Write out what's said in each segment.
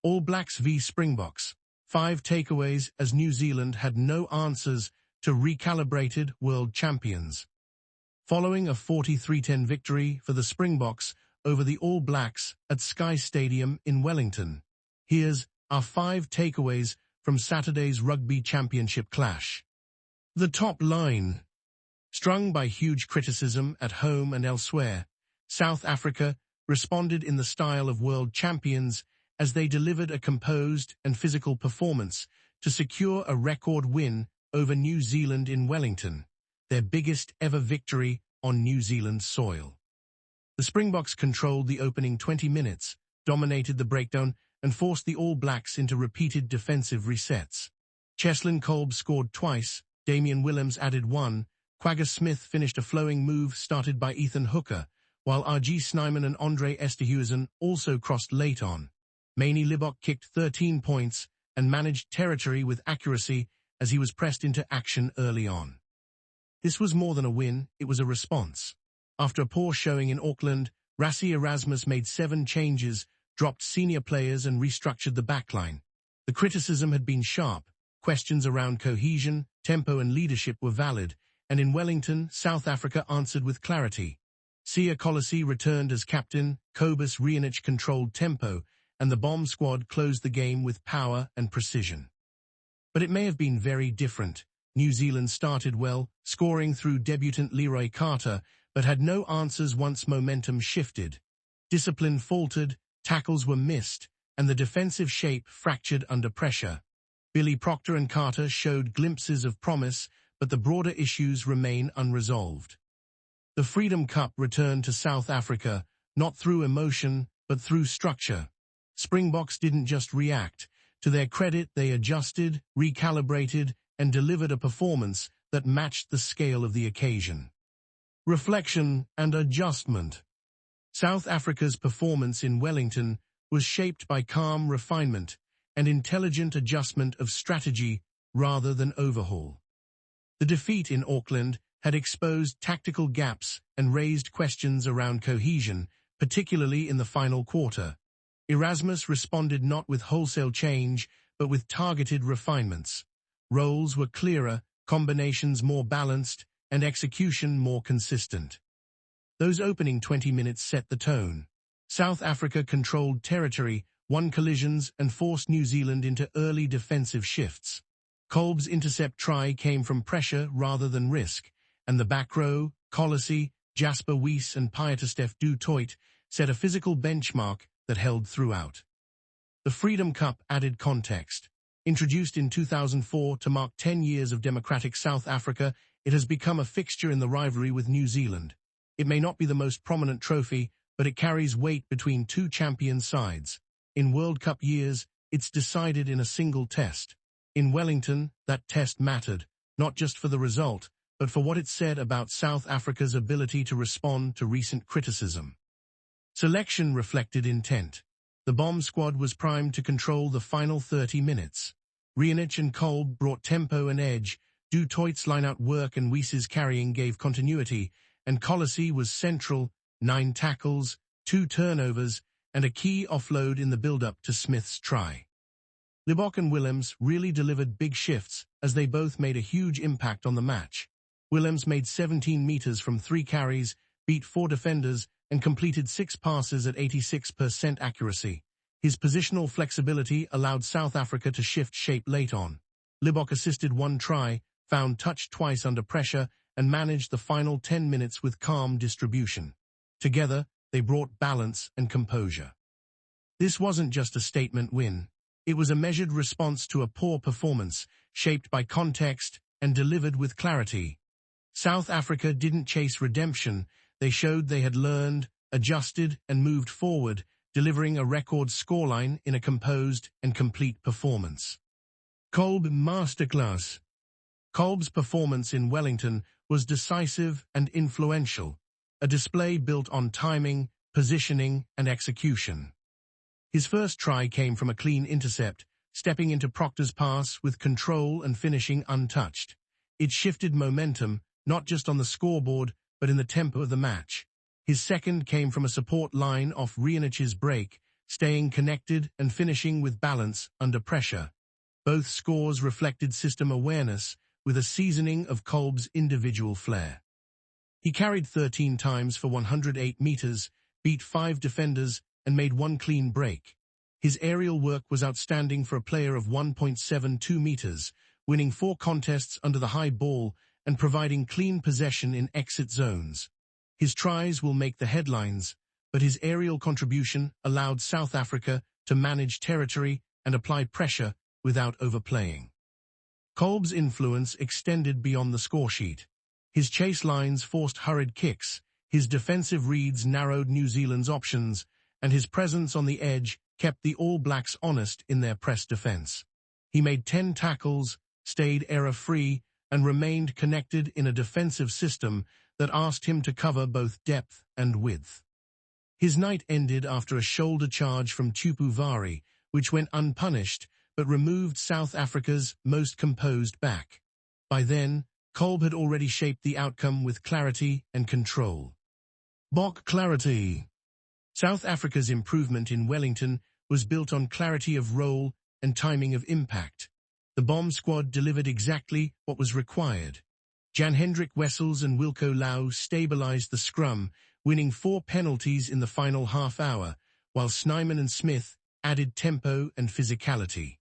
All Blacks v Springboks. 5 takeaways as New Zealand had no answers to recalibrated world champions. Following a 43-10 victory for the Springboks over the All Blacks at Sky Stadium in Wellington, here's our 5 takeaways from Saturday's Rugby Championship clash. The top line. Strung by huge criticism at home and elsewhere, South Africa responded in the style of world champions as they delivered a composed and physical performance to secure a record win over New Zealand in Wellington, their biggest ever victory on New Zealand soil. The Springboks controlled the opening 20 minutes, dominated the breakdown, and forced the All Blacks into repeated defensive resets. Cheslin Kolbe scored twice, Damian Williams added one, Quagga Smith finished a flowing move started by Ethan Hooker, while R.G. Snyman and Andre Esterhuizen also crossed late on. Manie Libbok kicked 13 points and managed territory with accuracy as he was pressed into action early on. This was more than a win, it was a response. After a poor showing in Auckland, Rassie Erasmus made 7 changes, dropped senior players and restructured the backline. The criticism had been sharp, questions around cohesion, tempo and leadership were valid, and in Wellington, South Africa answered with clarity. Siya Kolisi returned as captain, Cobus Reinach controlled tempo, and the bomb squad closed the game with power and precision. But it may have been very different. New Zealand started well, scoring through debutant Leroy Carter, but had no answers once momentum shifted. Discipline faltered, tackles were missed, and the defensive shape fractured under pressure. Billy Proctor and Carter showed glimpses of promise, but the broader issues remain unresolved. The Freedom Cup returned to South Africa, not through emotion, but through structure. Springboks didn't just react. To their credit, they adjusted, recalibrated, and delivered a performance that matched the scale of the occasion. Reflection and adjustment. South Africa's performance in Wellington was shaped by calm refinement and intelligent adjustment of strategy rather than overhaul. The defeat in Auckland had exposed tactical gaps and raised questions around cohesion, particularly in the final quarter. Erasmus responded not with wholesale change, but with targeted refinements. Roles were clearer, combinations more balanced, and execution more consistent. Those opening 20 minutes set the tone. South Africa controlled territory, won collisions, and forced New Zealand into early defensive shifts. Kolbe's intercept try came from pressure rather than risk, and the back row, Kolisi, Jasper Wiese and Pieter-Steph du Toit, set a physical benchmark that held throughout. The Freedom Cup added context. Introduced in 2004 to mark 10 years of democratic South Africa, it has become a fixture in the rivalry with New Zealand. It may not be the most prominent trophy, but it carries weight between 2 champion sides. In World Cup years, it's decided in a single test. In Wellington, that test mattered, not just for the result, but for what it said about South Africa's ability to respond to recent criticism. Selection reflected intent. The bomb squad was primed to control the final 30 minutes. Reinach and Kolbe brought tempo and edge, Du Toit's line-out work and Wiese's carrying gave continuity, and Kolisi was central, 9 tackles, 2 turnovers, and a key offload in the build-up to Smith's try. Libbok and Williams really delivered big shifts as they both made a huge impact on the match. Williams made 17 meters from 3 carries, beat 4 defenders, and completed 6 passes at 86% accuracy. His positional flexibility allowed South Africa to shift shape late on. Libbok assisted 1 try, found touch twice under pressure, and managed the final 10 minutes with calm distribution. Together, they brought balance and composure. This wasn't just a statement win. It was a measured response to a poor performance, shaped by context and delivered with clarity. South Africa didn't chase redemption. They showed they had learned, adjusted, and moved forward, delivering a record scoreline in a composed and complete performance. Kolbe masterclass. Kolbe's performance in Wellington was decisive and influential, a display built on timing, positioning, and execution. His first try came from a clean intercept, stepping into Proctor's pass with control and finishing untouched. It shifted momentum, not just on the scoreboard, but in the tempo of the match. His second came from a support line off Reinach's break, staying connected and finishing with balance under pressure. Both scores reflected system awareness with a seasoning of Kolbe's individual flair. He carried 13 times for 108 meters, beat 5 defenders, and made 1 clean break. His aerial work was outstanding for a player of 1.72 meters, winning 4 contests under the high ball and providing clean possession in exit zones. His tries will make the headlines, but his aerial contribution allowed South Africa to manage territory and apply pressure without overplaying. Kolbe's influence extended beyond the scoresheet. His chase lines forced hurried kicks, his defensive reads narrowed New Zealand's options, and his presence on the edge kept the All Blacks honest in their press defense. He made 10 tackles, stayed error-free, and remained connected in a defensive system that asked him to cover both depth and width. His night ended after a shoulder charge from Tupu Vari, which went unpunished but removed South Africa's most composed back. By then, Kolbe had already shaped the outcome with clarity and control. Bok clarity. South Africa's improvement in Wellington was built on clarity of role and timing of impact. The bomb squad delivered exactly what was required. Jan-Hendrik Wessels and Wilco Louw stabilized the scrum, winning 4 penalties in the final half hour, while Snyman and Smith added tempo and physicality.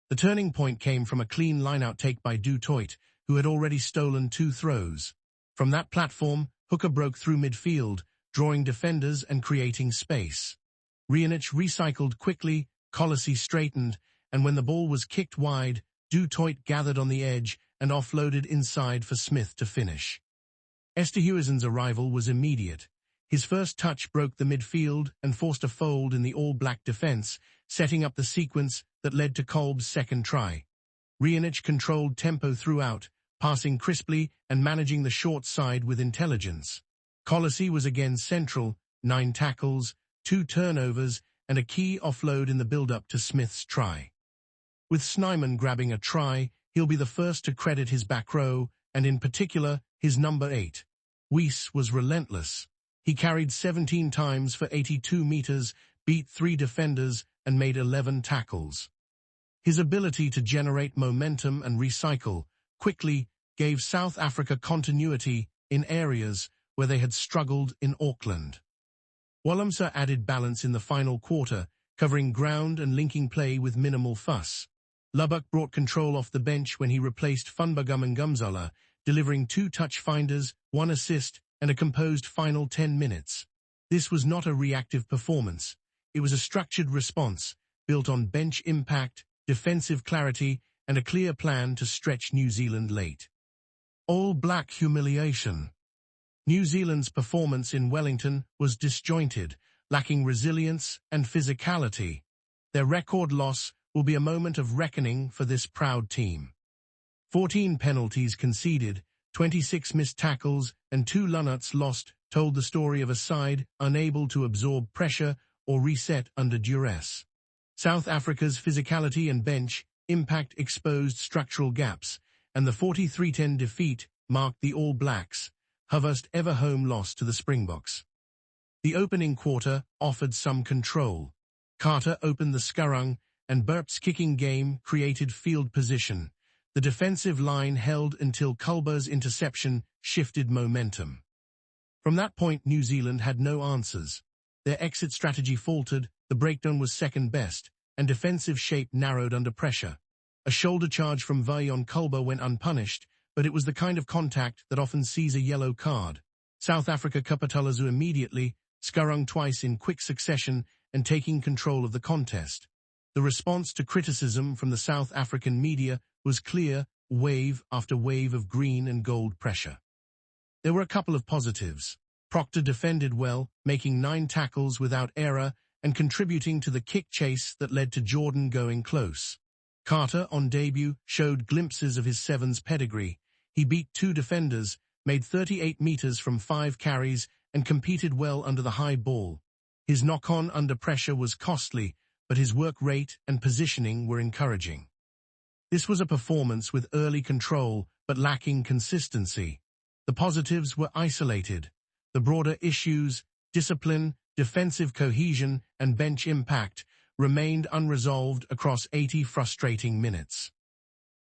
The turning point came from a clean line-out take by Du Toit, who had already stolen 2 throws. From that platform, Hooker broke through midfield, drawing defenders and creating space. Rianic recycled quickly, Colossi straightened, and when the ball was kicked wide, Du Toit gathered on the edge and offloaded inside for Smith to finish. Esterhuizen's arrival was immediate. His first touch broke the midfield and forced a fold in the All Black defense, setting up the sequence that led to Kolbe's second try. Rianic controlled tempo throughout, passing crisply and managing the short side with intelligence. Colossi was again central, 9 tackles, 2 turnovers, and a key offload in the build-up to Smith's try. With Snyman grabbing a try, he'll be the first to credit his back row, and in particular, his number 8. Weiss was relentless. He carried 17 times for 82 meters, beat 3 defenders, and made 11 tackles. His ability to generate momentum and recycle quickly gave South Africa continuity in areas where they had struggled in Auckland. Wallamsa added balance in the final quarter, covering ground and linking play with minimal fuss. Lubbock brought control off the bench when he replaced Funbagum and Gumzala, delivering 2 touch finders, 1 assist, and a composed final 10 minutes. This was not a reactive performance. It was a structured response, built on bench impact, defensive clarity, and a clear plan to stretch New Zealand late. All Black humiliation. New Zealand's performance in Wellington was disjointed, lacking resilience and physicality. Their record loss will be a moment of reckoning for this proud team. 14 penalties conceded, 26 missed tackles, and 2 Lunarts lost told the story of a side unable to absorb pressure or reset under duress. South Africa's physicality and bench impact exposed structural gaps, and the 43-10 defeat marked the All Blacks' first ever home loss to the Springboks. The opening quarter offered some control. Carter opened the scurrung, and Burp's kicking game created field position. The defensive line held until Kolbe's interception shifted momentum. From that point, New Zealand had no answers. Their exit strategy faltered, the breakdown was second best, and defensive shape narrowed under pressure. A shoulder charge from Vai on Kolbe went unpunished, but it was the kind of contact that often sees a yellow card. South Africa capitalized immediately, scurrung twice in quick succession and taking control of the contest. The response to criticism from the South African media was clear, wave after wave of green and gold pressure. There were a couple of positives. Proctor defended well, making 9 tackles without error and contributing to the kick chase that led to Jordan going close. Carter, on debut, showed glimpses of his sevens pedigree. He beat 2 defenders, made 38 meters from 5 carries, and competed well under the high ball. His knock-on under pressure was costly, but his work rate and positioning were encouraging. This was a performance with early control, but lacking consistency. The positives were isolated. The broader issues, discipline, defensive cohesion and bench impact remained unresolved across 80 frustrating minutes.